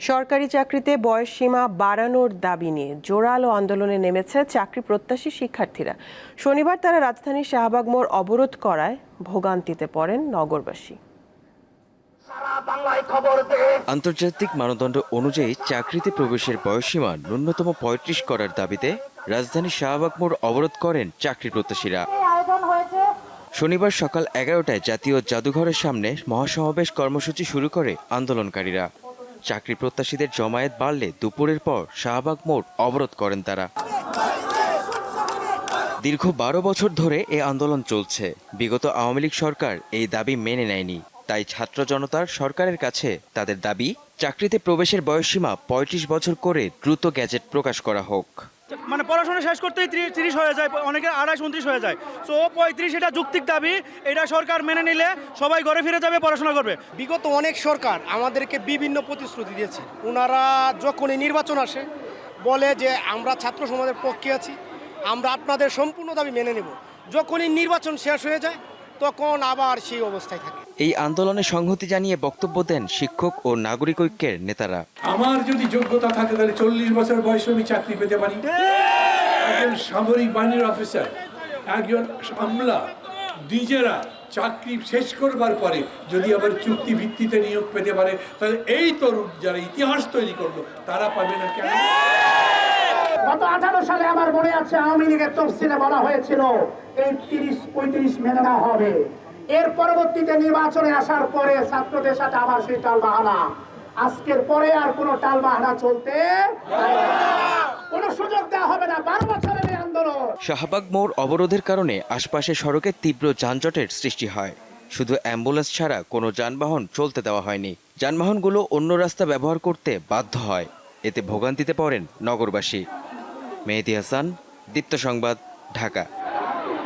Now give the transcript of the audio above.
সরকারি চাকরিতে বয়সসীমা বাড়ানোর দাবি নিয়ে জোরালো আন্দোলনে নেমেছে চাকরি প্রত্যাশী শিক্ষার্থীরা। শনিবার তারা রাজধানীর শাহবাগ মোড় অবরোধ করায় ভোগান্তিতে পড়েন নগরবাসী। আন্তর্জাতিক মানদণ্ড অনুযায়ী চাকরিতে প্রবেশের বয়সসীমা ন্যূনতম ৩৫ করার দাবিতে রাজধানীর শাহবাগ মোড় অবরোধ করেন চাকরি প্রত্যাশীরা। শনিবার সকাল ১১টায় জাতীয় জাদুঘরের সামনে মহাসমাবেশ কর্মসূচি শুরু করে আন্দোলনকারীরা। চাকরি প্রত্যাশীদের জমায়েত বাড়লে দুপুরের পর শাহবাগ মোড় অবরোধ করেন তারা। দীর্ঘ ১২ বছর ধরে এ আন্দোলন চলছে। বিগত আওয়ামী লীগ সরকার এই দাবি মেনে নেয়নি। তাই ছাত্র জনতার সরকারের কাছে তাদের দাবি, চাকরিতে প্রবেশের বয়সসীমা ৩৫ বছর করে দ্রুত গ্যাজেট প্রকাশ করা হোক। মানে পড়াশোনা শেষ করতেই ৩০ হয়ে যায়, অনেকের ২৮-২৯ হয়ে যায়। সো ৩৫ এটা যৌক্তিক দাবি, এটা সরকার মেনে নিলে সবাই ঘরে ফিরে যাবে, পড়াশোনা করবে। বিগত অনেক সরকার আমাদেরকে বিভিন্ন প্রতিশ্রুতি দিয়েছে। ওনারা যখনই নির্বাচন আসে বলে যে আমরা ছাত্র সমাজের পক্ষে আছি, আমরা আপনাদের সম্পূর্ণ দাবি মেনে নেব। যখনই নির্বাচন শেষ হয়ে যায় তখন আবার সেই অবস্থায় থাকে। এই আন্দোলনে সংহতি জানিয়ে বক্তব্য দেন শিক্ষক ও নাগরিক ঐক্যের নেতারা। আমার যদি যোগ্যতা থাকে তাহলে ৪০ বছর বয়সে আমি চাকরি পেতে পারি। একজন সামরিক বাহিনীর অফিসার, একজন আমলা, নিজেরা চাকরি শেষ করবার পরে যদি আবার চুক্তি ভিত্তিতে নিয়োগ পেতে পারে, তাহলে এই তরুণ যারা ইতিহাস তৈরি করলো তারা পাবে না কেন? গত 18 সালে আমার মনে আছে আওয়ামী লীগের তফসিলে বলা হয়েছিল এই ৩০-৩৫ মেনে নেওয়া হবে। এর পরবর্তীতে নির্বাচনে আসার পরে ছাত্রদের সাথে আবার সেই টালবাহানা। আজকের পরে আর কোনো টালবাহানা চলতে কোনো সুযোগ দেওয়া হবে না। ১২ বছরের এই আন্দোলন। শাহবাগ মোড় অবরোধের কারণে আশপাশের সড়কে তীব্র যানজটের সৃষ্টি হয়। শুধু অ্যাম্বুলেন্স ছাড়া কোনো যানবাহন চলতে দেওয়া হয়নি। যানবাহনগুলো অন্য রাস্তা ব্যবহার করতে বাধ্য হয়। এতে ভোগান্তিতে পড়েন নগরবাসী। মেহেদী হাসান, দীপ্ত সংবাদ, ঢাকা।